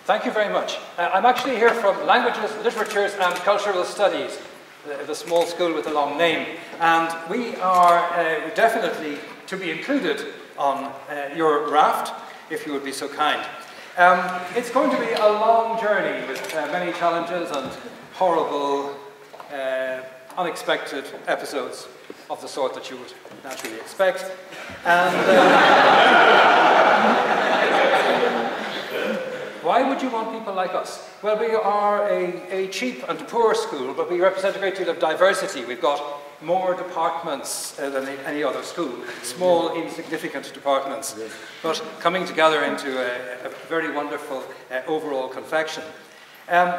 Thank you very much. I'm actually here from Languages, Literatures and Cultural Studies, the small school with a long name, and we are definitely to be included on your raft, if you would be so kind. It's going to be a long journey with many challenges and horrible, unexpected episodes of the sort that you would naturally expect. And why would you want people like us? Well, we are a cheap and poor school, but we represent a great deal of diversity. We've got more departments than any other school, small, insignificant departments, but coming together into a very wonderful overall confection.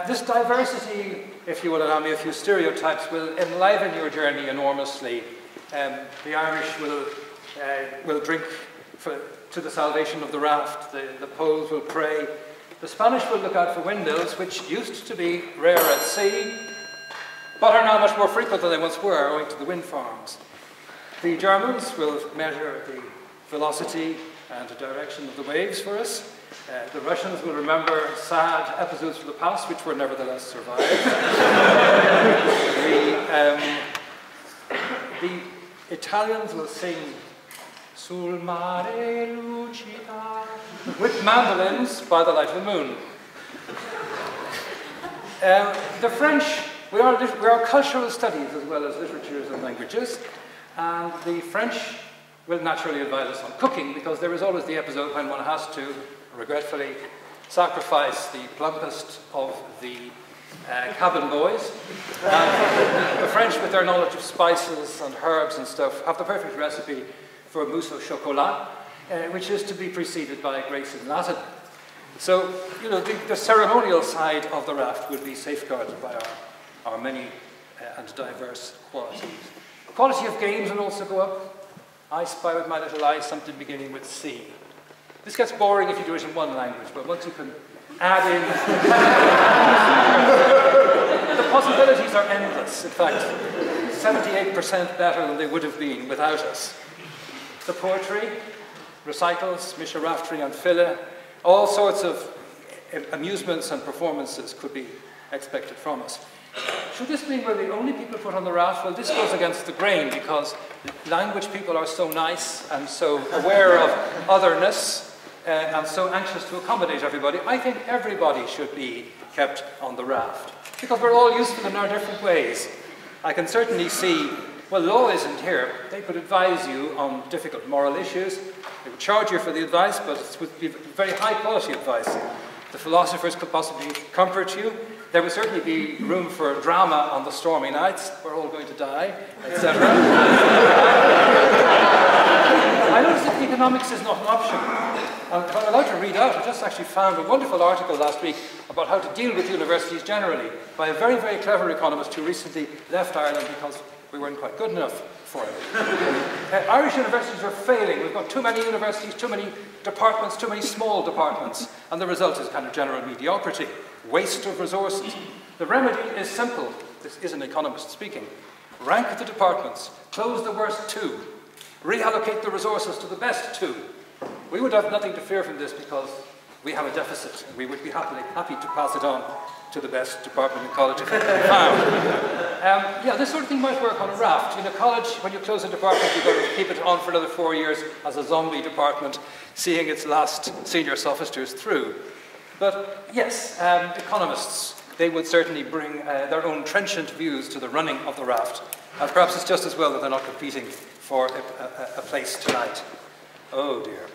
This diversity, if you will allow me a few stereotypes, will enliven your journey enormously. The Irish will drink to the salvation of the raft, the Poles will pray, the Spanish will look out for windmills, which used to be rare at sea, but are now much more frequent than they once were, owing to the wind farms. The Germans will measure the velocity and the direction of the waves for us. The Russians will remember sad episodes from the past, which were nevertheless survived. The Italians will sing Sul mare lucida with mandolins by the light of the moon. The French, we are cultural studies as well as literatures and languages, and the French will naturally advise us on cooking, because there is always the episode when one has to, regretfully, sacrifice the plumpest of the cabin boys. And the French, with their knowledge of spices and herbs and stuff, have the perfect recipe for mousse au chocolat, which is to be preceded by grace in Latin. So, you know, the ceremonial side of the raft will be safeguarded by our many and diverse qualities. The quality of games will also go up. I spy with my little eye something beginning with C. This gets boring if you do it in one language, but once you can add in... the possibilities are endless. In fact, 78% better than they would have been without us. The poetry, recitals, mishéraftry and fille, all sorts of amusements and performances could be expected from us. Should this mean we're the only people put on the raft? Well, this goes against the grain, because language people are so nice and so aware of otherness and so anxious to accommodate everybody. I think everybody should be kept on the raft, because we're all useful in our different ways. I can certainly see, well, law isn't here. They could advise you on difficult moral issues. They would charge you for the advice, but it would be very high quality advice. The philosophers could possibly comfort you. There would certainly be room for drama on the stormy nights. We're all going to die, etc. I noticed that economics is not an option. But I'd like to read out, I just actually found a wonderful article last week about how to deal with universities generally by a very, very clever economist who recently left Ireland because we weren't quite good enough for it. Irish universities are failing. We've got too many universities, too many departments, too many small departments, and the result is kind of general mediocrity, waste of resources. The remedy is simple. This is an economist speaking. Rank the departments, close the worst two, reallocate the resources to the best two. We would have nothing to fear from this because we have a deficit, and we would be happy to pass it on to the best department in college if it can be found. Yeah, this sort of thing might work on a raft. In a college, when you close a department, you've got to keep it on for another 4 years as a zombie department, seeing its last senior sophisters through. But yes, economists, they would certainly bring their own trenchant views to the running of the raft. And perhaps it's just as well that they're not competing for a place tonight. Oh dear.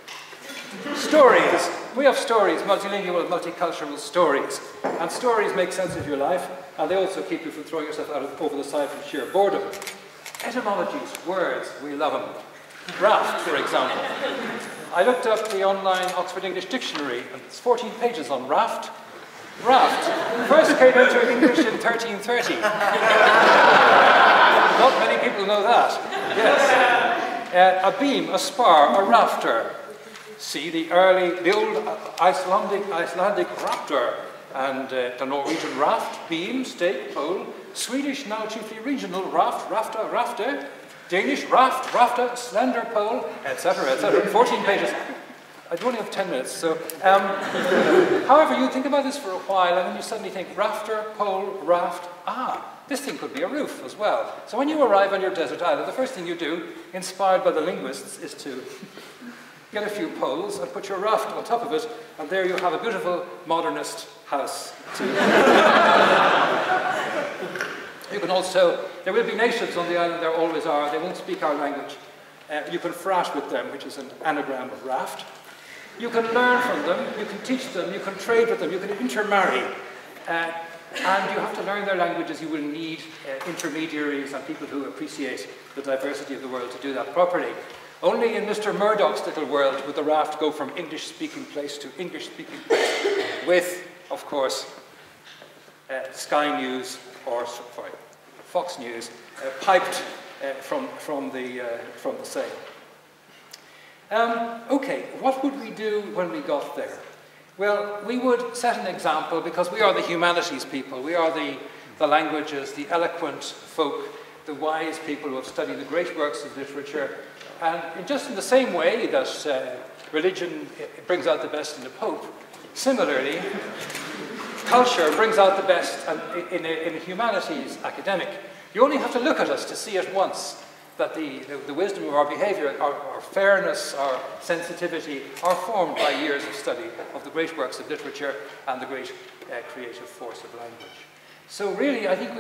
Stories. We have stories, multilingual, multicultural stories. And stories make sense of your life, and they also keep you from throwing yourself over the side from sheer boredom. Etymologies, words, we love them. Raft, for example. I looked up the online Oxford English Dictionary, and it's 14 pages on raft. Raft first came into English in 1330. Not many people know that. Yes. A beam, a spar, a rafter. See the old Icelandic raptor, and the Norwegian raft, beam, stake, pole. Swedish, now chiefly regional, raft, rafter, rafter. Danish, raft, rafter, slender pole, etc., etc. 14 pages. I only have 10 minutes, so... however, you think about this for a while, and then you suddenly think, rafter, pole, raft, this thing could be a roof as well. So when you arrive on your desert island, the first thing you do, inspired by the linguists, is to get a few poles and put your raft on top of it, and there you have a beautiful modernist house. You can also, there will be nations on the island, there always are, they won't speak our language. You can frat with them, which is an anagram of raft. You can learn from them, you can teach them, you can trade with them, you can intermarry. And you have to learn their languages. You will need intermediaries and people who appreciate the diversity of the world to do that properly. Only in Mr. Murdoch's little world would the raft go from English-speaking place to English-speaking place with, of course, Sky News, or sorry, Fox News, piped from the sail. Okay, what would we do when we got there? Well, we would set an example because we are the humanities people. We are the languages, the eloquent folk, the wise people who have studied the great works of literature. And just in the same way that religion brings out the best in the Pope, similarly, culture brings out the best in a humanities academic. You only have to look at us to see at once that the wisdom of our behaviour, our fairness, our sensitivity are formed by years of study of the great works of literature and the great creative force of language. So really, I think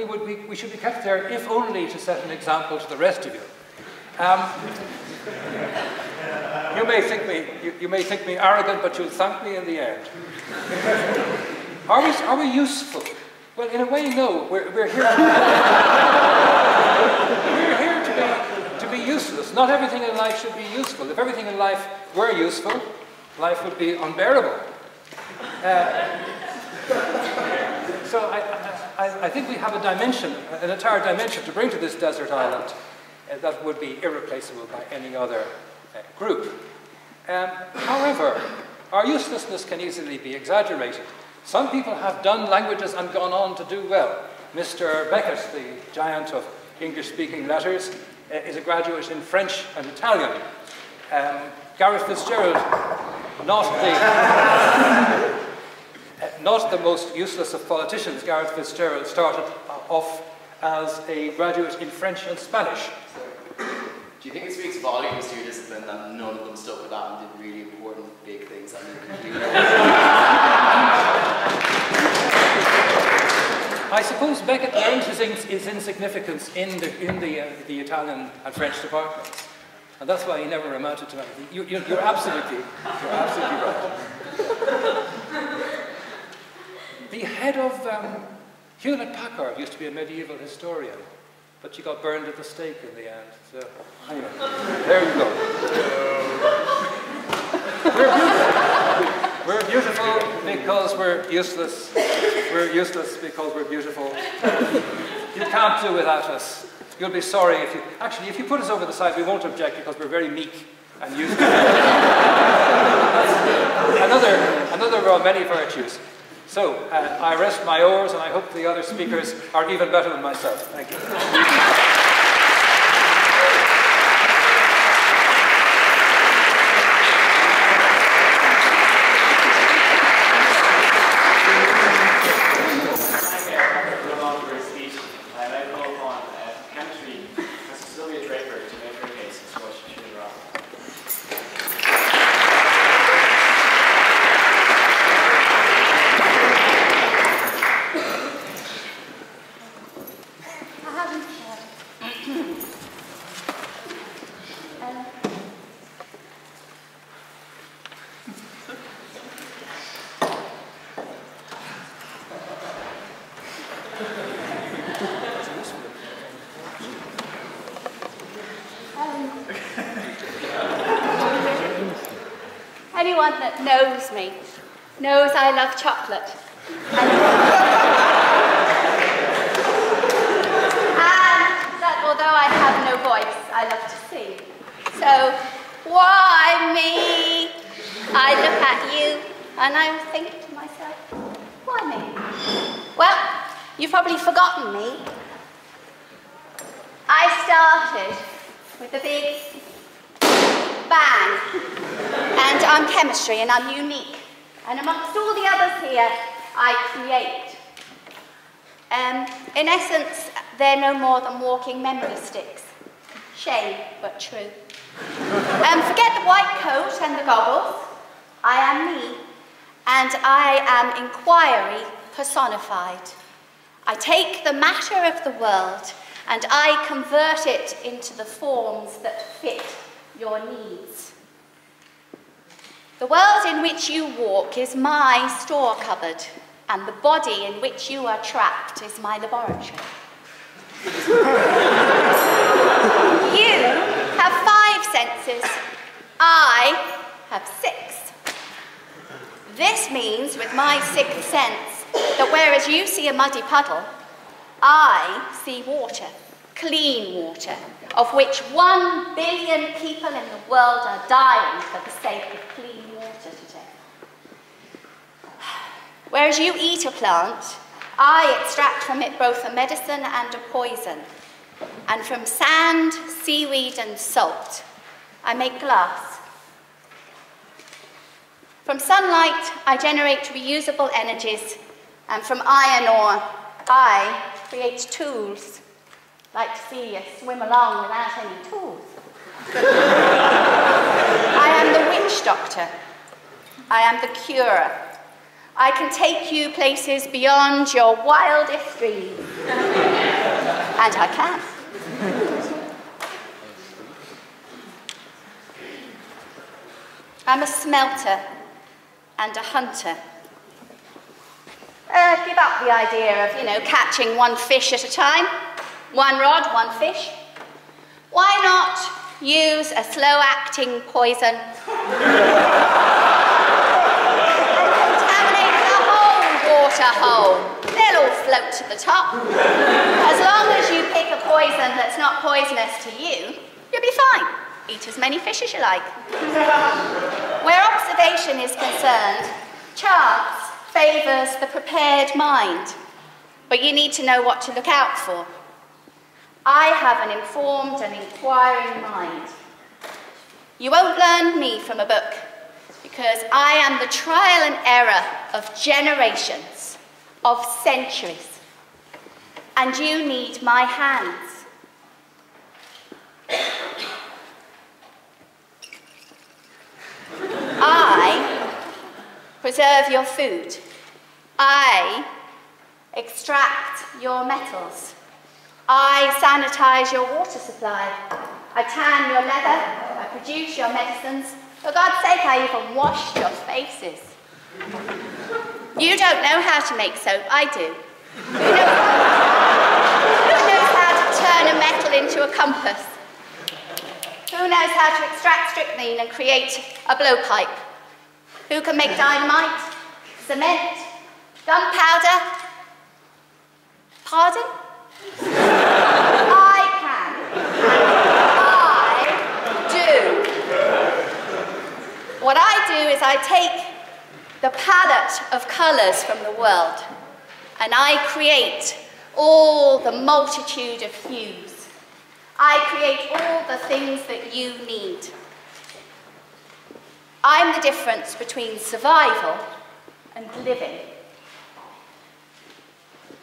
we should be kept there, if only to set an example to the rest of you. You may think me arrogant, but you'll thank me in the end. Are we useful? Well, in a way, no. We're here. We're here to be useless. Not everything in life should be useful. If everything in life were useful, life would be unbearable. So I think we have a dimension, an entire dimension to bring to this desert island that would be irreplaceable by any other group. However, our uselessness can easily be exaggerated. Some people have done languages and gone on to do well. Mr. Beckett, the giant of English-speaking letters, is a graduate in French and Italian. Gareth Fitzgerald, not the most useless of politicians, Gareth Fitzgerald started off as a graduate in French and Spanish. Do you think it speaks volumes to your discipline that none of them stuck with that and did really important big things on the computer? I suppose Beckett learned his insignificance in the Italian and French departments, and that's why he never amounted to anything. You're absolutely right. The head of Hewlett Packard used to be a medieval historian, but she got burned at the stake in the end. So, anyway, there you go. We're beautiful because we're useless. We're useless because we're beautiful. You can't do without us. You'll be sorry if you... Actually, if you put us over the side, we won't object because we're very meek and useless. another of our many virtues. So, I rest my oars, and I hope the other speakers are even better than myself. Thank you. Sylvia Draper to make her case as to what she should have. Anyone that knows me knows I love chocolate. And that although I have no voice, I love to sing. So, why me? I look at you and I think to myself, why me? Well, you've probably forgotten me. I started with a big Bang. And I'm chemistry, and I'm unique. And amongst all the others here, I create. In essence, they're no more than walking memory sticks. Shame, but true. Forget the white coat and the goggles. I am me, and I am inquiry personified. I take the matter of the world, and I convert it into the forms that fit your needs. The world in which you walk is my store cupboard, and the body in which you are trapped is my laboratory. You have 5 senses. I have 6. This means, with my 6th sense, that whereas you see a muddy puddle, I see water, clean water, of which 1 billion people in the world are dying for the sake of clean water today. Whereas you eat a plant, I extract from it both a medicine and a poison. And from sand, seaweed, and salt, I make glass. From sunlight, I generate reusable energies, and from iron ore, I create tools. Like to see you swim along without any tools. I am the witch doctor. I am the curer. I can take you places beyond your wildest dreams. And I can. I'm a smelter and a hunter. Give up the idea of, catching 1 fish at a time. 1 rod, 1 fish. Why not use a slow-acting poison and contaminate the whole water hole? They'll all float to the top. As long as you pick a poison that's not poisonous to you, you'll be fine. Eat as many fish as you like. Where observation is concerned, chance favours the prepared mind, but you need to know what to look out for. I have an informed and inquiring mind. You won't learn me from a book, because I am the trial and error of generations, of centuries, and you need my hands. I preserve your food. I extract your metals. I sanitize your water supply. I tan your leather. I produce your medicines. For God's sake, I even washed your faces. You don't know how to make soap. I do. Who knows how to turn a metal into a compass? Who knows how to extract strychnine and create a blowpipe? Who can make dynamite, cement, gunpowder? Pardon? I can. I do. What I do is I take the palette of colours from the world and I create all the multitude of hues. I create all the things that you need. I'm the difference between survival and living.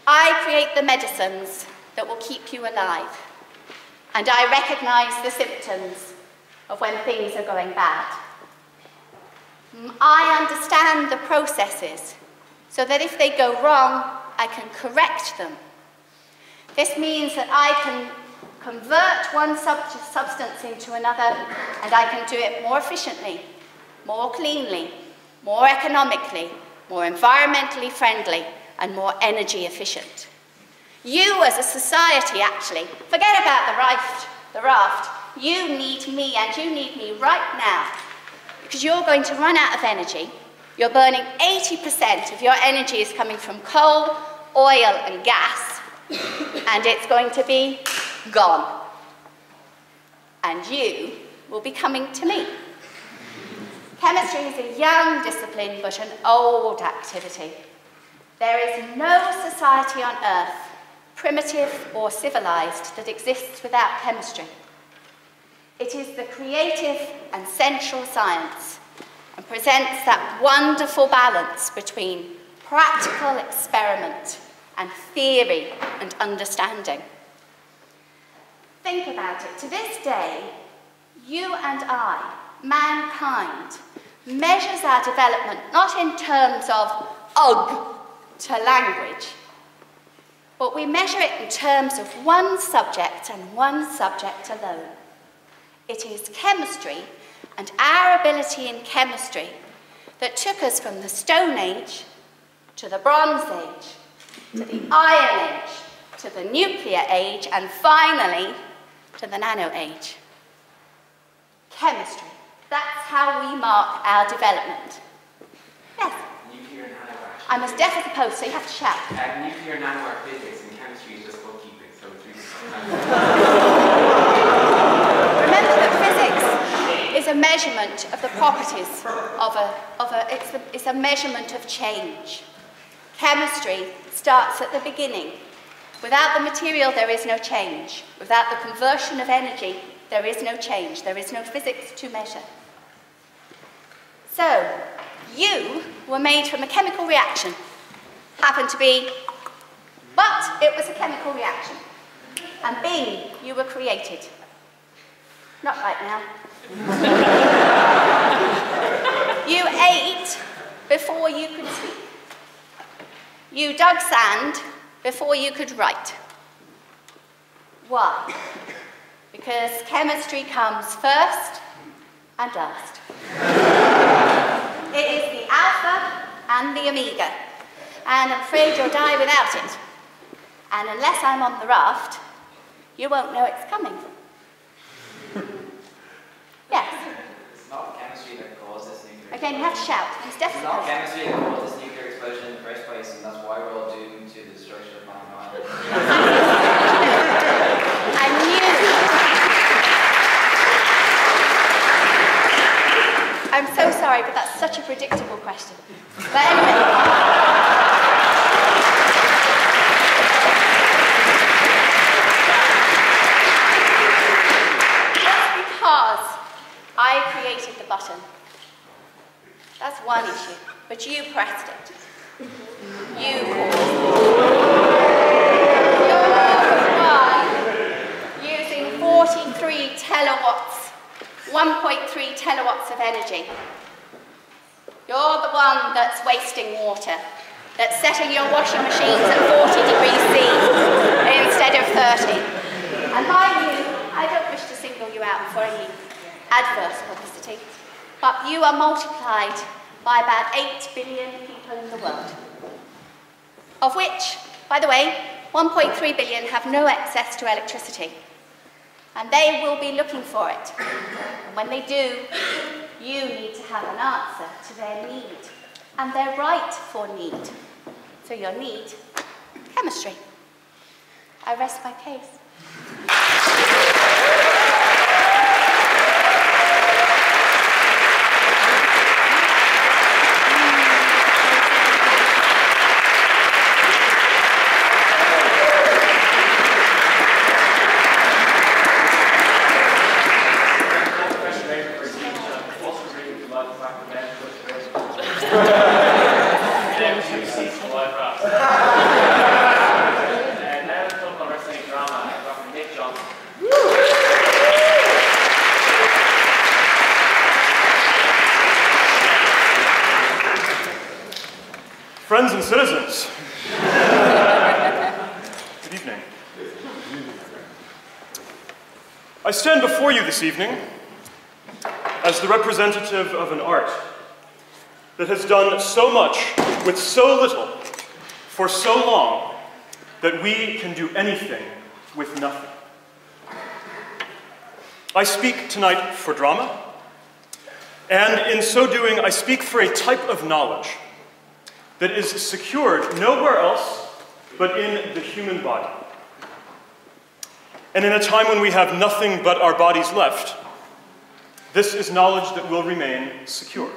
I create the medicines that will keep you alive, and I recognise the symptoms of when things are going bad. I understand the processes so that if they go wrong, I can correct them. This means that I can convert one substance into another, and I can do it more efficiently, more cleanly, more economically, more environmentally friendly, and more energy efficient. You as a society, actually, forget about the raft. You need me, and you need me right now, because you're going to run out of energy. You're burning 80% of your energy is coming from coal, oil, and gas, and it's going to be gone. And you will be coming to me. Chemistry is a young discipline, but an old activity. There is no society on Earth, primitive or civilized, that exists without chemistry. It is the creative and central science and presents that wonderful balance between practical experiment and theory and understanding. Think about it. To this day, you and I, mankind, measures our development not in terms of ugh to language, but we measure it in terms of one subject and one subject alone. It is chemistry and our ability in chemistry that took us from the Stone Age to the Bronze Age, to the Iron Age, to the Nuclear Age, and finally to the Nano Age. Chemistry. That's how we mark our development. Yes? Nuclear nanoart. I'm as deaf as a post, so you have to shout. Nuclear nanoart physics and chemistry is just bookkeeping, so it's really Remember that physics is a measurement of the properties it's a measurement of change. Chemistry starts at the beginning. Without the material, there is no change. Without the conversion of energy, there is no change. There is no physics to measure. So, you were made from a chemical reaction. Happened to be, but it was a chemical reaction. And bing, you were created. Not right now. You ate before you could speak. You dug sand before you could write. Why? Because chemistry comes first and last. It is the alpha and the omega, and I'm afraid you'll die without it. And unless I'm on the raft, you won't know it's coming. Yes? It's not chemistry that caused this nuclear Again, you have to shout. It's It's definitely not chemistry that caused this nuclear explosion in the first place, and that's why we're all doomed to the destruction of mankind. I knew. I'm so sorry, but that's such a predictable question. But anyway. Just because I created the button. That's one issue. But you pressed it. You caused it. You're using 43 telewatts, 1.3 telewatts of energy. You're the one that's wasting water, that's setting your washing machines at 40 degrees C instead of 30. And mind you, I don't wish to single you out for any adverse publicity, but you are multiplied by about 8 billion people in the world, of which, by the way, 1.3 billion have no access to electricity, and they will be looking for it. And when they do, you need to have an answer to their need, and their right for need. So your need, chemistry. I rest my case. Friends and citizens, good evening. I stand before you this evening as the representative of an art that has done so much with so little for so long that we can do anything with nothing. I speak tonight for drama, and in so doing, I speak for a type of knowledge that is secured nowhere else but in the human body. And in a time when we have nothing but our bodies left, this is knowledge that will remain secure.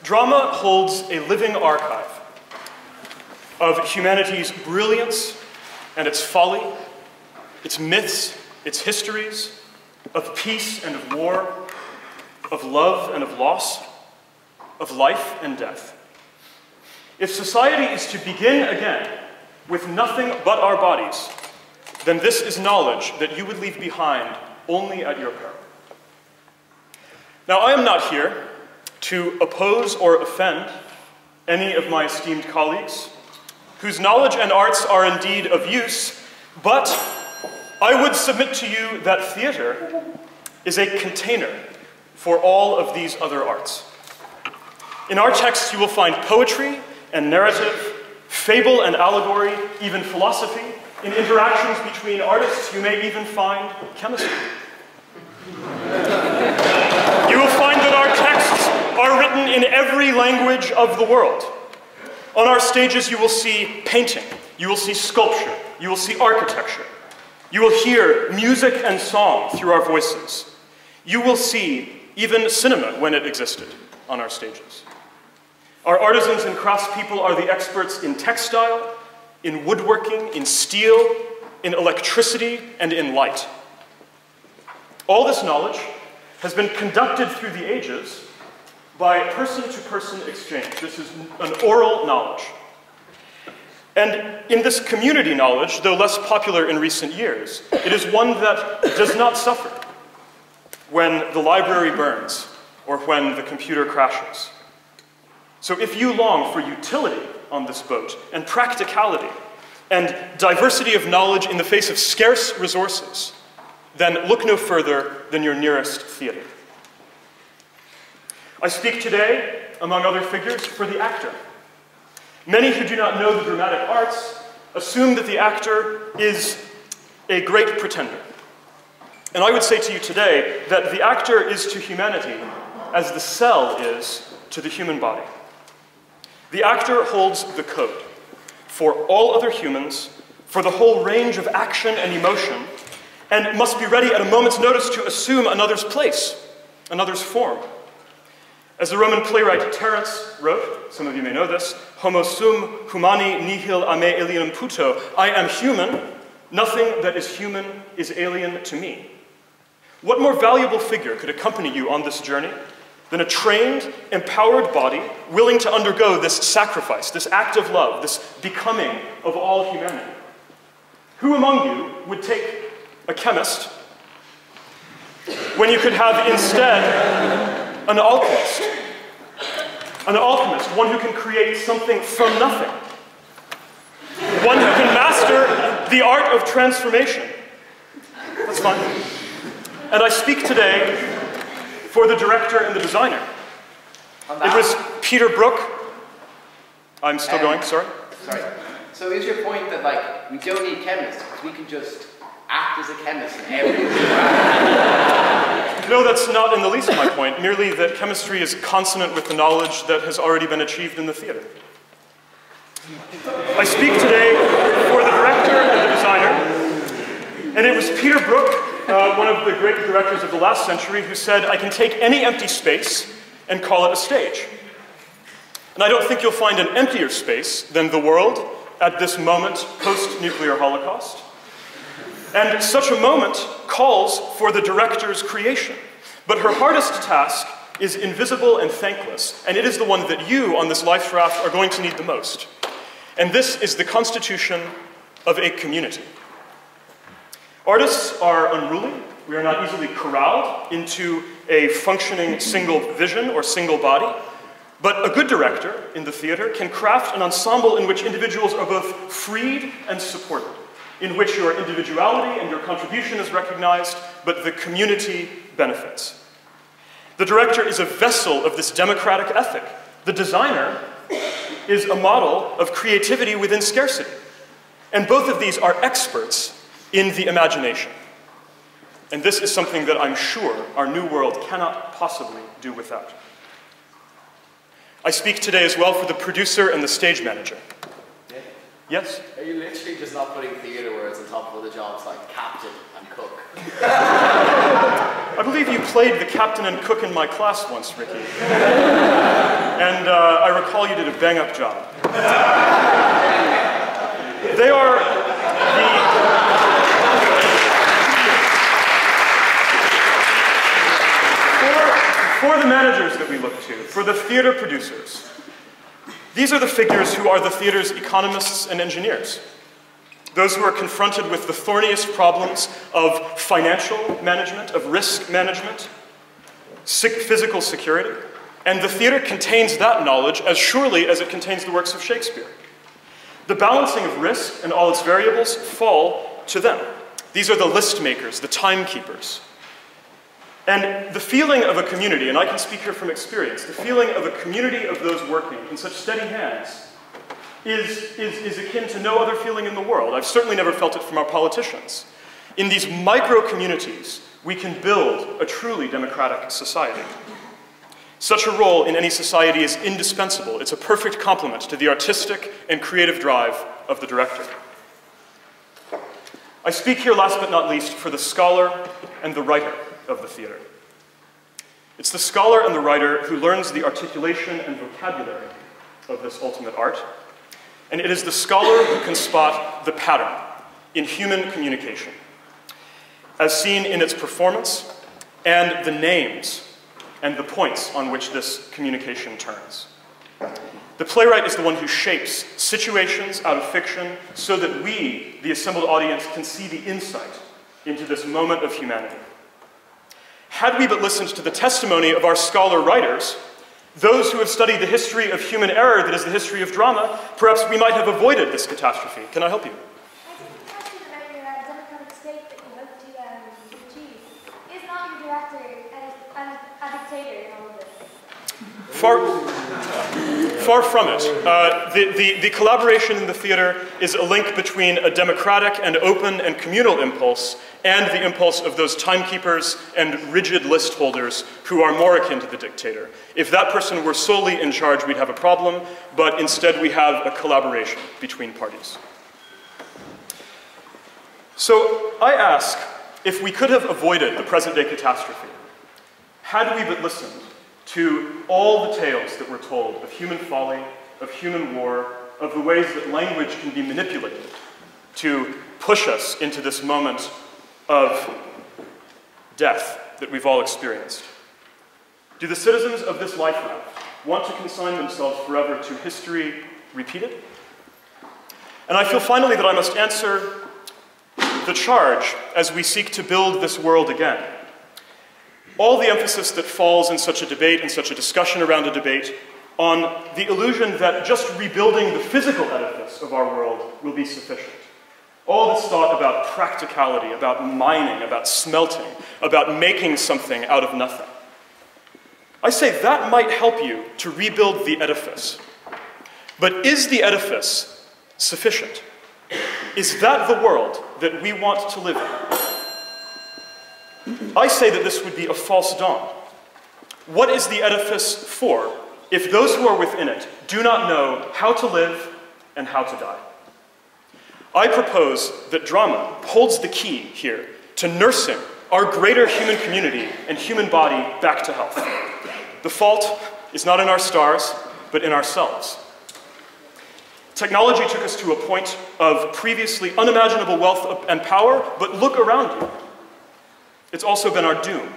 Drama holds a living archive of humanity's brilliance and its folly, its myths, its histories, of peace and of war, of love and of loss, of life and death. If society is to begin again with nothing but our bodies, then this is knowledge that you would leave behind only at your peril. Now, I am not here to oppose or offend any of my esteemed colleagues, whose knowledge and arts are indeed of use, but I would submit to you that theater is a container for all of these other arts. In our text, you will find poetry and narrative, fable and allegory, even philosophy. In interactions between artists, you may even find chemistry. You will find that our texts are written in every language of the world. On our stages, you will see painting, you will see sculpture, you will see architecture. You will hear music and song through our voices. You will see even cinema when it existed on our stages. Our artisans and craftspeople are the experts in textile, in woodworking, in steel, in electricity, and in light. All this knowledge has been conducted through the ages by person-to-person exchange. This is an oral knowledge. And in this community knowledge, though less popular in recent years, it is one that does not suffer when the library burns or when the computer crashes. So if you long for utility on this boat, and practicality, and diversity of knowledge in the face of scarce resources, then look no further than your nearest theater. I speak today, among other figures, for the actor. Many who do not know the dramatic arts assume that the actor is a great pretender. And I would say to you today that the actor is to humanity as the cell is to the human body. The actor holds the code for all other humans, for the whole range of action and emotion, and must be ready at a moment's notice to assume another's place, another's form. As the Roman playwright Terence wrote, some of you may know this, homo sum humani nihil a me alienum puto, I am human, nothing that is human is alien to me. What more valuable figure could accompany you on this journey than a trained, empowered body willing to undergo this sacrifice, this act of love, this becoming of all humanity? Who among you would take a chemist when you could have instead an alchemist? An alchemist, one who can create something from nothing. One who can master the art of transformation. That's fine. And I speak today for the director and the designer. It was Peter Brook. I'm still going, sorry. Sorry. So is your point that, like, we don't need chemists because we can just act as a chemist in everything? No, that's not in the least my point, merely that chemistry is consonant with the knowledge that has already been achieved in the theater. I speak today for the director and the designer, and it was Peter Brook, one of the great directors of the last century, who said, I can take any empty space and call it a stage. And I don't think you'll find an emptier space than the world at this moment post-nuclear holocaust. And such a moment calls for the director's creation. But her hardest task is invisible and thankless, and it is the one that you on this Life Raft are going to need the most. And this is the constitution of a community. Artists are unruly. We are not easily corralled into a functioning single vision or single body. But a good director in the theater can craft an ensemble in which individuals are both freed and supported, in which your individuality and your contribution is recognized, but the community benefits. The director is a vessel of this democratic ethic. The designer is a model of creativity within scarcity. And both of these are experts in the imagination. And this is something that I'm sure our new world cannot possibly do without. I speak today as well for the producer and the stage manager. Yeah. Yes? Are you literally just not putting theatre words on top of other jobs like captain and cook? I believe you played the captain and cook in my class once, Ricky. And I recall you did a bang-up job. They are that we look to, for the theater producers. These are the figures who are the theater's economists and engineers. Those who are confronted with the thorniest problems of financial management, of risk management, physical security. And the theater contains that knowledge as surely as it contains the works of Shakespeare. The balancing of risk and all its variables fall to them. These are the list makers, the timekeepers. And the feeling of a community, and I can speak here from experience, the feeling of a community of those working in such steady hands is akin to no other feeling in the world. I've certainly never felt it from our politicians. In these micro-communities, we can build a truly democratic society. Such a role in any society is indispensable. It's a perfect complement to the artistic and creative drive of the director. I speak here, last but not least, for the scholar and the writer of the theater. It's the scholar and the writer who learns the articulation and vocabulary of this ultimate art, and it is the scholar who can spot the pattern in human communication, as seen in its performance and the names and the points on which this communication turns. The playwright is the one who shapes situations out of fiction so that we, the assembled audience, can see the insight into this moment of humanity. Had we but listened to the testimony of our scholar writers, those who have studied the history of human error that is the history of drama, perhaps we might have avoided this catastrophe. Can I help you? I have a question about your democratic state that you hope to achieve. Is not your director a dictator in all of this? Far from it. The collaboration in the theater is a link between a democratic and open and communal impulse and the impulse of those timekeepers and rigid list holders who are more akin to the dictator. If that person were solely in charge, we'd have a problem, but instead we have a collaboration between parties. So I ask, if we could have avoided the present-day catastrophe, had we but listened to all the tales that were told of human folly, of human war, of the ways that language can be manipulated to push us into this moment of death that we've all experienced. Do the citizens of this Life Raft want to consign themselves forever to history repeated? And I feel finally that I must answer the charge as we seek to build this world again. All the emphasis that falls in such a debate and such a discussion around a debate on the illusion that just rebuilding the physical edifice of our world will be sufficient. All this thought about practicality, about mining, about smelting, about making something out of nothing. I say that might help you to rebuild the edifice. But is the edifice sufficient? Is that the world that we want to live in? I say that this would be a false dawn. What is the edifice for if those who are within it do not know how to live and how to die? I propose that drama holds the key here to nursing our greater human community and human body back to health. The fault is not in our stars, but in ourselves. Technology took us to a point of previously unimaginable wealth and power, but look around you. It's also been our doom.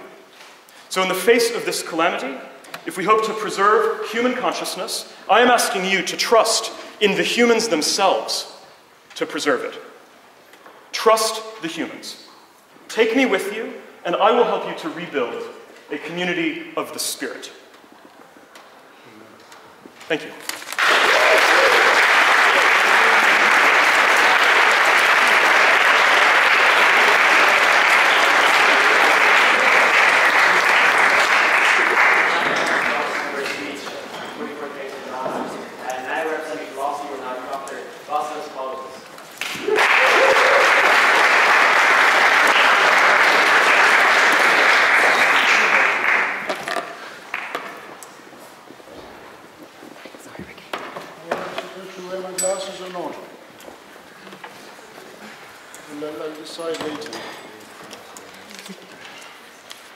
So in the face of this calamity, if we hope to preserve human consciousness, I am asking you to trust in the humans themselves to preserve it. Trust the humans. Take me with you, and I will help you to rebuild a community of the spirit. Thank you.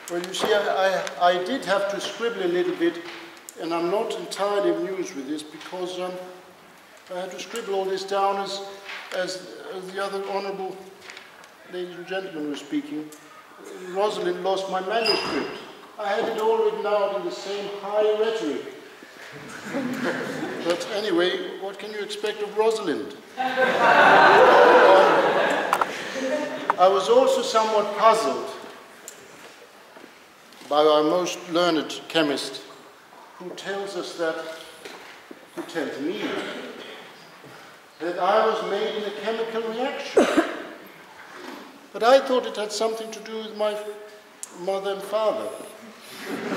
Well, you see, I did have to scribble a little bit, and I'm not entirely amused with this because I had to scribble all this down as the other honourable ladies and gentlemen were speaking. Rosalind lost my manuscript. I had it all written out in the same high rhetoric. But anyway, what can you expect of Rosalind? I was also somewhat puzzled by our most learned chemist, who tells us that, who tells me that I was made in a chemical reaction. But I thought it had something to do with my mother and father.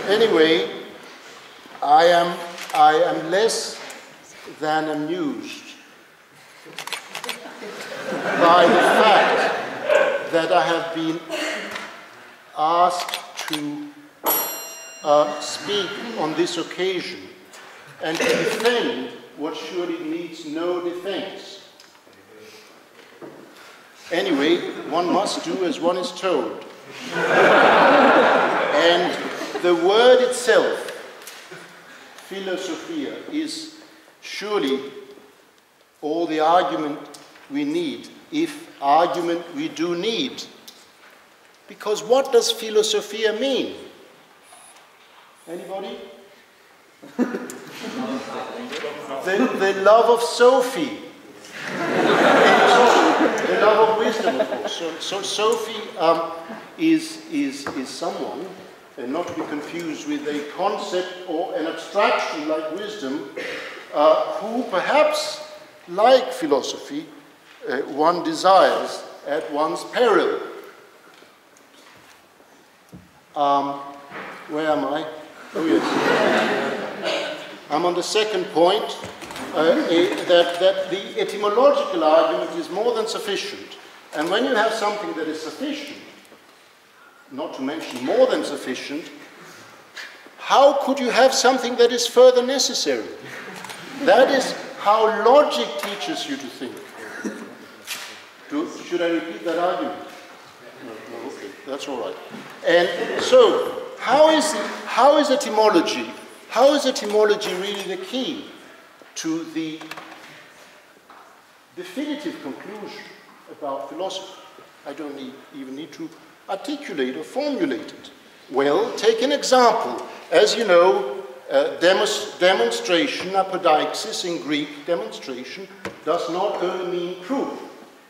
Anyway, I am less than amused by the fact that I have been asked to speak on this occasion and to defend what surely needs no defense. Anyway, one must do as one is told. And the word itself, philosophia, is surely all the argument we need, if argument we do need. Because what does philosophia mean? Anybody? The love of Sophie. The love of wisdom, of course. So Sophie is someone, and not to be confused with a concept or an abstraction like wisdom, who perhaps, like philosophy, one desires at one's peril. Where am I? Oh yes. I'm on the second point, that the etymological argument is more than sufficient. And when you have something that is sufficient, not to mention more than sufficient, how could you have something that is further necessary? That is how logic teaches you to think. Should I repeat that argument? No, okay, that's all right. And so, how is etymology? How is etymology really the key to the definitive conclusion about philosophy? I don't even need to articulate or formulate it. Well, take an example. As you know, demonstration, apodoxis in Greek, demonstration, does not only mean proof.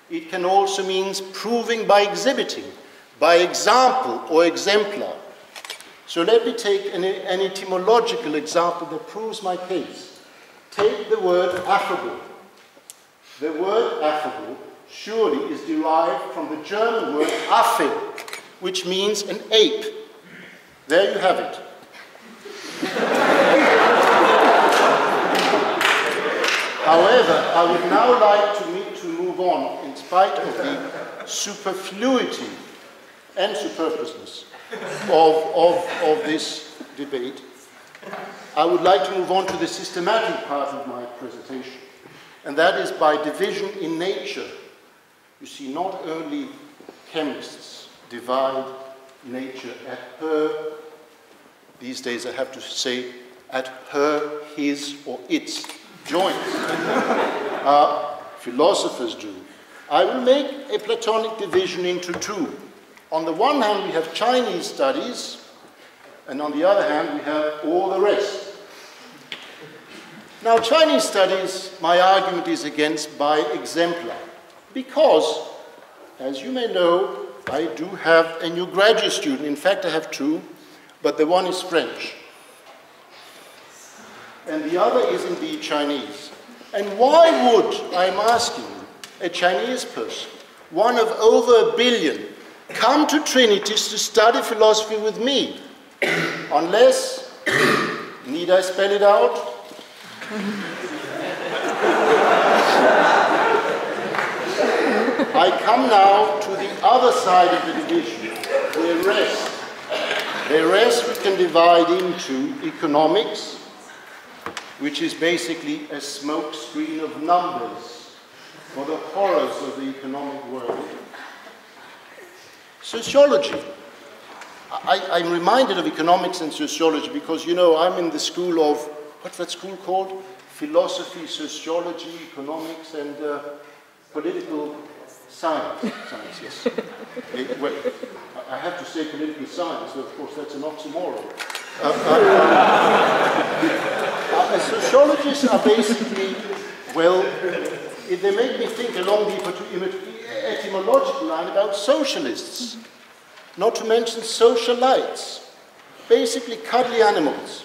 It can also mean proving by exhibiting, by example or exemplar. So let me take an etymological example that proves my case. Take the word affable. The word affable surely is derived from the German word affe, which means an ape. There you have it. However, I would now like to move on, in spite of the superfluity and superfluousness of this debate. I would like to move on to the systematic part of my presentation, and that is by division in nature. You see, not only chemists divide nature at her, these days I have to say, at her, his, or its joints. Philosophers do. I will make a Platonic division into two. On the one hand, we have Chinese studies, and on the other hand, we have all the rest. Now, Chinese studies, my argument is against by exemplar, because, as you may know, I do have a new graduate student. In fact, I have two, but the one is French, and the other is indeed Chinese. And why would, I'm asking, a Chinese person, one of over 1 billion, come to Trinity to study philosophy with me? Unless, need I spell it out? I come now to the other side of the division, the rest. The rest we can divide into economics, which is basically a smoke screen of numbers for the horrors of the economic world. Sociology. I'm reminded of economics and sociology because, you know, I'm in the school of, what's that school called? Philosophy, sociology, economics, and political science. Yes. Well, I have to say political science, so of course that's an oxymoron. Sociologists are basically, well, they make me think along the etymological line about socialists, not to mention socialites, basically cuddly animals.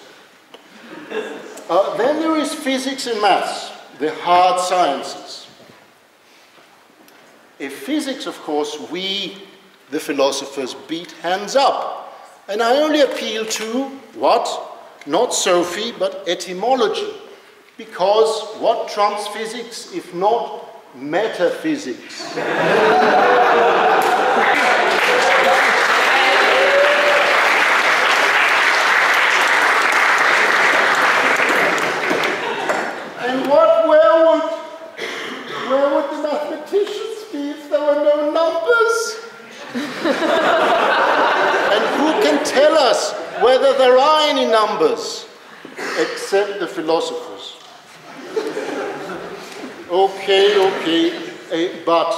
Then there is physics and maths, the hard sciences. In physics, of course, we, the philosophers, beat hands up. And I only appeal to, what? Not Sophie, but etymology. Because what trumps physics if not metaphysics? And where would the mathematicians be if there were no numbers? And who can tell us whether there are any numbers except the philosophers? Okay, but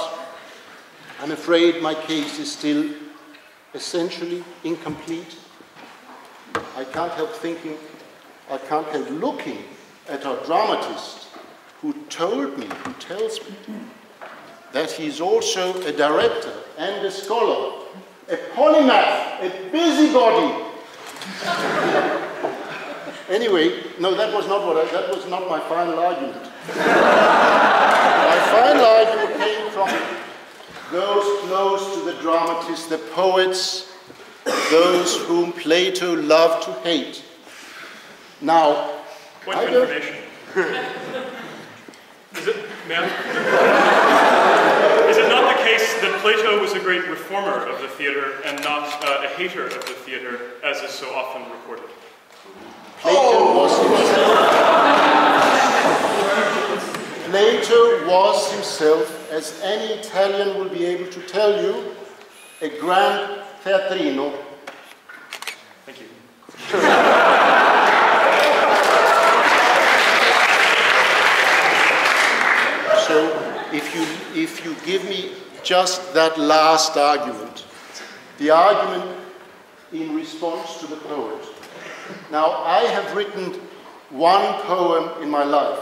I'm afraid my case is still essentially incomplete. I can't help thinking, I can't help looking at our dramatist who tells me that he's also a director and a scholar, a polymath, a busybody. Anyway, no, that was not my final argument. My final argument came from those close to the dramatist, the poets, those whom Plato loved to hate. Now, point of information. Is it not the case that Plato was a great reformer of the theatre and not a hater of the theatre, as is so often reported? Plato was himself, as any Italian will be able to tell you, a grand teatrino. Thank you. So, if you give me just that last argument, the argument in response to the poet. Now, I have written one poem in my life.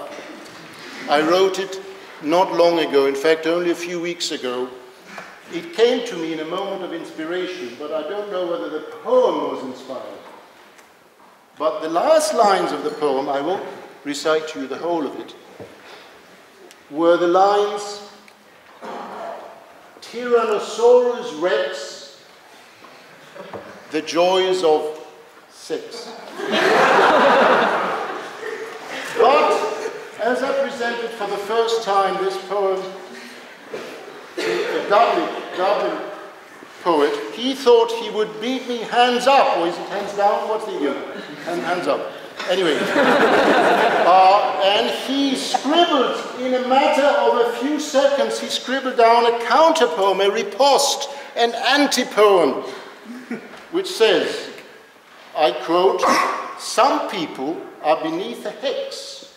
I wrote it not long ago, in fact, only a few weeks ago. It came to me in a moment of inspiration, but I don't know whether the poem was inspired. But the last lines of the poem, I won't recite to you the whole of it, were the lines, Tyrannosaurus Rex, the joys of sex. But, as I presented for the first time this poem to a Dublin poet, he thought he would beat me hands up, or is it hands down? What's the idea? Hands up. Anyway, and he scribbled, in a matter of a few seconds, he scribbled down a counter-poem, a riposte, an anti-poem, which says, I quote, "Some people are beneath a hex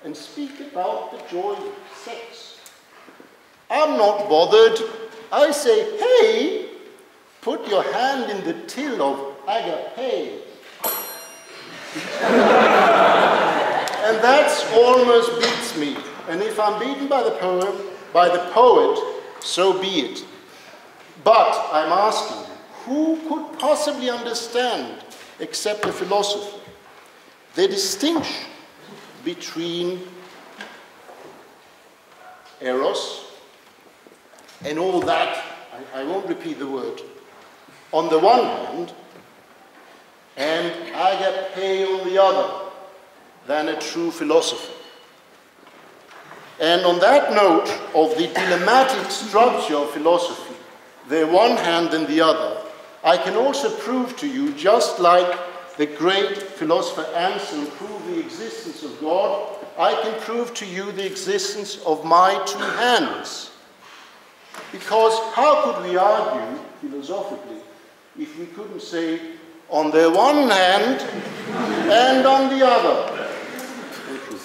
and speak about the joy of sex. I'm not bothered. I say, hey, put your hand in the till of agape." And that almost beats me. And if I'm beaten by the poet, so be it. But I'm asking, who could possibly understand, except a philosopher, the distinction between eros and all that, I won't repeat the word, on the one hand, and agape on the other, than a true philosopher. And on that note of the dilemmatic structure of philosophy, the one hand and the other, I can also prove to you, just like the great philosopher Anselm proved the existence of God, I can prove to you the existence of my two hands. Because how could we argue philosophically if we couldn't say on the one hand and on the other? Thank you.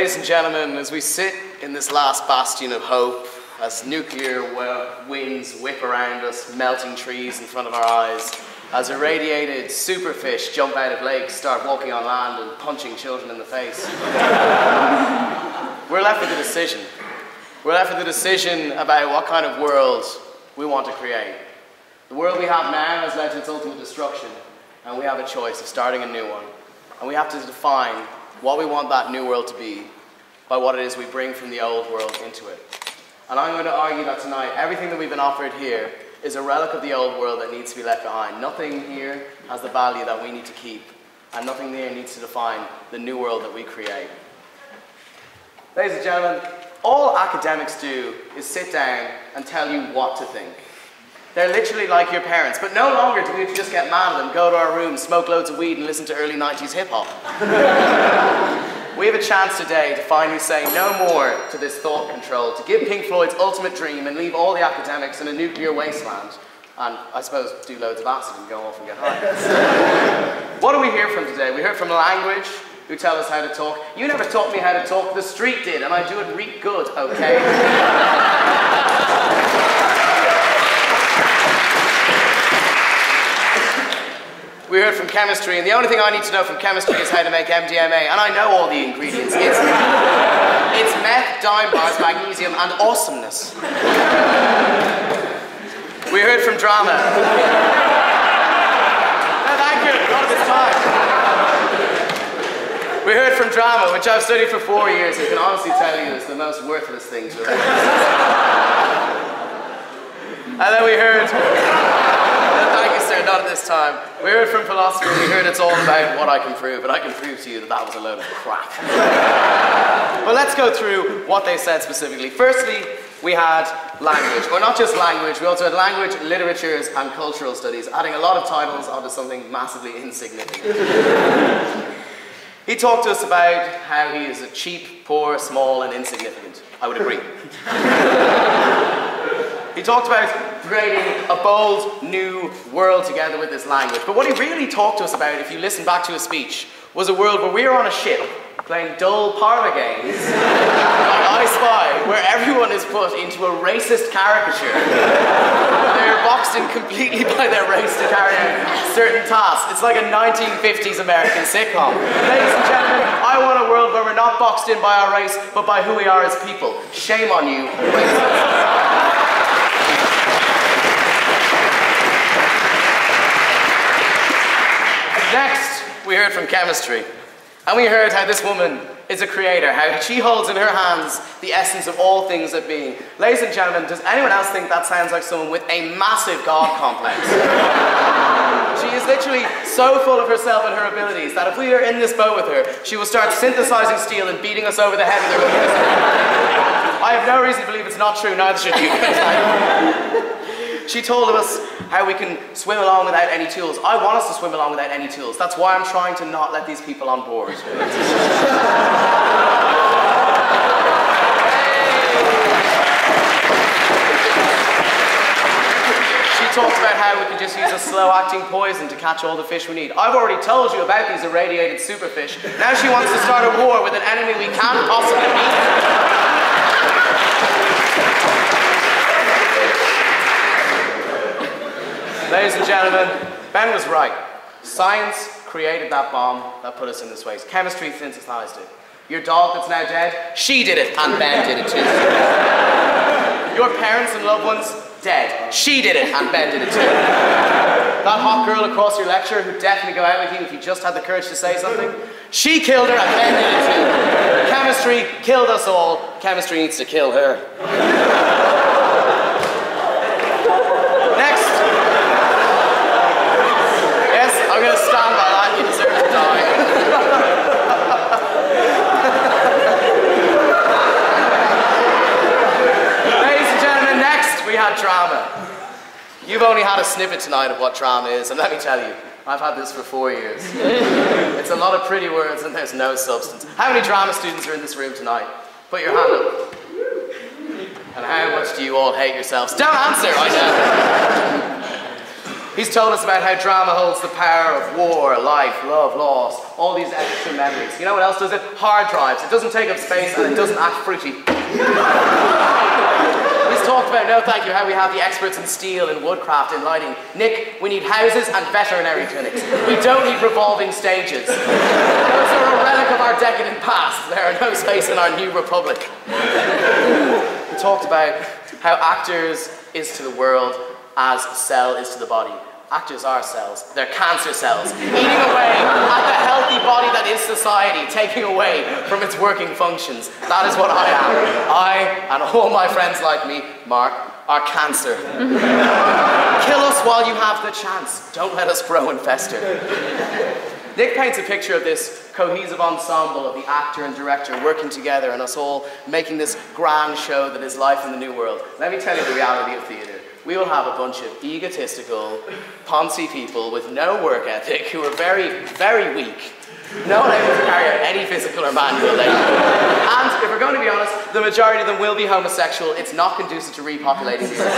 Ladies and gentlemen, as we sit in this last bastion of hope, as nuclear winds whip around us, melting trees in front of our eyes, as irradiated superfish jump out of lakes, start walking on land and punching children in the face, we're left with a decision. We're left with a decision about what kind of world we want to create. The world we have now has led to its ultimate destruction, and we have a choice of starting a new one. And we have to define what we want that new world to be by what it is we bring from the old world into it. And I'm going to argue that tonight, everything that we've been offered here is a relic of the old world that needs to be left behind. Nothing here has the value that we need to keep, and nothing there needs to define the new world that we create. Ladies and gentlemen, all academics do is sit down and tell you what to think. They're literally like your parents, but no longer do we just get mad at them, go to our room, smoke loads of weed and listen to early 90s hip-hop. We have a chance today to finally say no more to this thought control, to give Pink Floyd's ultimate dream and leave all the academics in a nuclear wasteland, and I suppose do loads of acid and go off and get high. What do we hear from today? We heard from language, who tell us how to talk. You never taught me how to talk, the street did, and I do it reet good, okay? We heard from chemistry, and the only thing I need to know from chemistry is how to make MDMA, and I know all the ingredients. It's meth, dime bars, magnesium, and awesomeness. We heard from drama. No, thank you, not at this time. We heard from drama, which I've studied for 4 years, and can honestly tell you is the most worthless thing to have. And then we heard... Thank you, sir, not at this time. We heard from philosophy, we heard it's all about what I can prove, and I can prove to you that that was a load of crap. But let's go through what they said specifically. Firstly, we had language, or not just language, we also had language, literatures, and cultural studies, adding a lot of titles onto something massively insignificant. He talked to us about how he is a cheap, poor, small, and insignificant. I would agree. He talked about creating a bold new world together with this language. But what he really talked to us about, if you listen back to his speech, was a world where we are on a ship playing dull parlour games like I Spy, where everyone is put into a racist caricature. They're boxed in completely by their race to carry out certain tasks. It's like a 1950s American sitcom. Ladies and gentlemen, I want a world where we're not boxed in by our race, but by who we are as people. Shame on you, racists. Next, we heard from chemistry, and we heard how this woman is a creator, how she holds in her hands the essence of all things that being. Ladies and gentlemen, does anyone else think that sounds like someone with a massive God complex? She is literally so full of herself and her abilities that if we are in this boat with her, she will start synthesizing steel and beating us over the head with her. I have no reason to believe it's not true, neither should you. She told us how we can swim along without any tools. I want us to swim along without any tools. That's why I'm trying to not let these people on board. She talked about how we can just use a slow-acting poison to catch all the fish we need. I've already told you about these irradiated superfish. Now she wants to start a war with an enemy we can't possibly beat. Ladies and gentlemen, Ben was right. Science created that bomb that put us in this waste. Chemistry synthesized it. Your dog that's now dead, she did it, and Ben did it too. Your parents and loved ones, dead. She did it, and Ben did it too. That hot girl across your lecture who'd definitely go out with you if you just had the courage to say something, she killed her, and Ben did it too. Chemistry killed us all. Chemistry needs to kill her. Next. I'm going to stand by that, you deserve to die. Ladies and gentlemen, next we had drama. You've only had a snippet tonight of what drama is, and let me tell you, I've had this for 4 years. It's a lot of pretty words and there's no substance. How many drama students are in this room tonight? Put your hand up. And how much do you all hate yourselves? Don't answer, I know. He's told us about how drama holds the power of war, life, love, loss, all these extra memories. You know what else does it? Hard drives. It doesn't take up space and it doesn't act fruity. He's talked about, no thank you, how we have the experts in steel and woodcraft and lighting. Nick, we need houses and veterinary clinics. We don't need revolving stages. Those are a relic of our decadent past. There are no space in our new republic. We talked about how actors is to the world as a cell is to the body. Actors are cells. They're cancer cells, eating away at the healthy body that is society, taking away from its working functions. That is what I am. I, and all my friends like me, Mark, are cancer. Kill us while you have the chance. Don't let us grow and fester. Nick paints a picture of this cohesive ensemble of the actor and director working together and us all making this grand show that is life in the new world. Let me tell you the reality of theatre. We will have a bunch of egotistical, poncy people with no work ethic who are very, very weak. No one able to carry out any physical or manual labor. And if we're going to be honest, the majority of them will be homosexual. It's not conducive to repopulating the earth.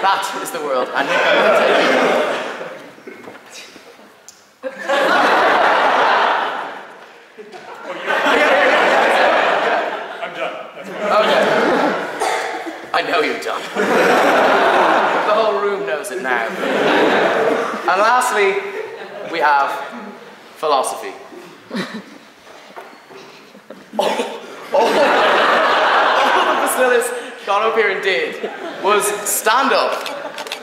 That is the world. And Nick, I'm going to take you. I'm done. Okay. I know you're done. The whole room knows it now. And lastly, we have philosophy. All that Vasolis got up here and did was stand up,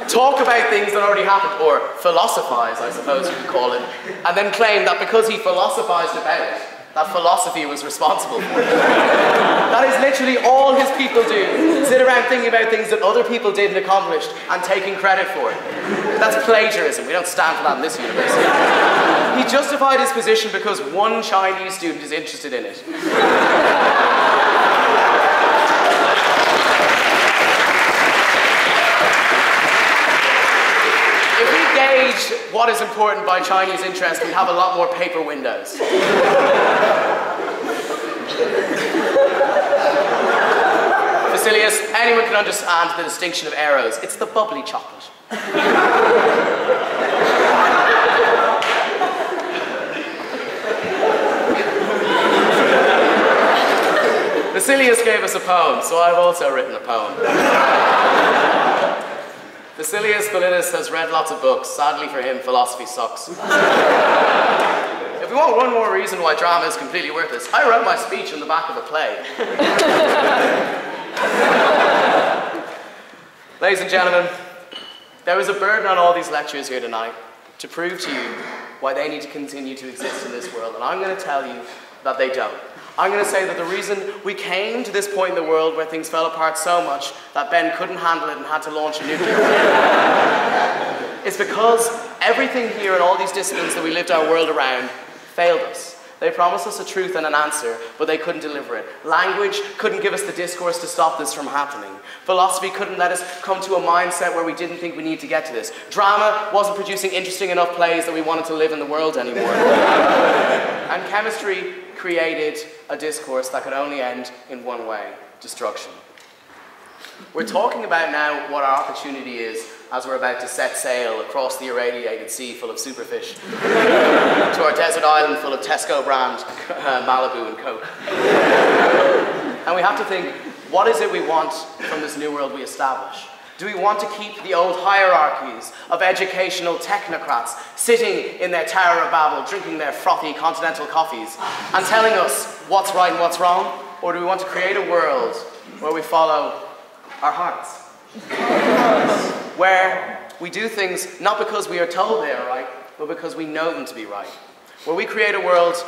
talk about things that already happened, or philosophize, I suppose you could call it, and then claim that because he philosophized about it, that philosophy was responsible for it. That is literally all his people do. Sit around thinking about things that other people did and accomplished and taking credit for it. That's plagiarism. We don't stand for that in this university. He justified his position because one Chinese student is interested in it. If we gauge what is important by Chinese interest, we have a lot more paper windows. Vasolis, anyone can understand the distinction of arrows. It's the bubbly chocolate. Vasolis gave us a poem, so I've also written a poem. Vasolis Politis has read lots of books. Sadly for him, philosophy sucks. If we want one more reason why drama is completely worthless, I wrote my speech in the back of a play. Ladies and gentlemen, there is a burden on all these lectures here tonight to prove to you why they need to continue to exist in this world, and I'm going to tell you that they don't. I'm going to say that the reason we came to this point in the world where things fell apart so much that Ben couldn't handle it and had to launch a nuclear weapon is because everything here in all these disciplines that we lived our world around failed us. They promised us a truth and an answer, but they couldn't deliver it. Language couldn't give us the discourse to stop this from happening. Philosophy couldn't let us come to a mindset where we didn't think we needed to get to this. Drama wasn't producing interesting enough plays that we wanted to live in the world anymore. And chemistry created a discourse that could only end in one way: destruction. We're talking about now what our opportunity is as we're about to set sail across the irradiated sea full of superfish to our desert island full of Tesco brand Malibu and Coke. And we have to think, what is it we want from this new world we establish? Do we want to keep the old hierarchies of educational technocrats sitting in their Tower of Babel, drinking their frothy continental coffees and telling us what's right and what's wrong? Or do we want to create a world where we follow our hearts? Where we do things not because we are told they are right, but because we know them to be right. Where we create a world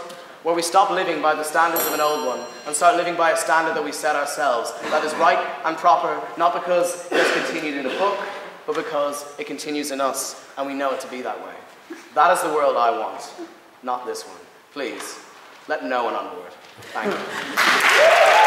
where we stop living by the standards of an old one and start living by a standard that we set ourselves, that is right and proper, not because it has continued in a book, but because it continues in us, and we know it to be that way. That is the world I want, not this one. Please, let no one on board. Thank you.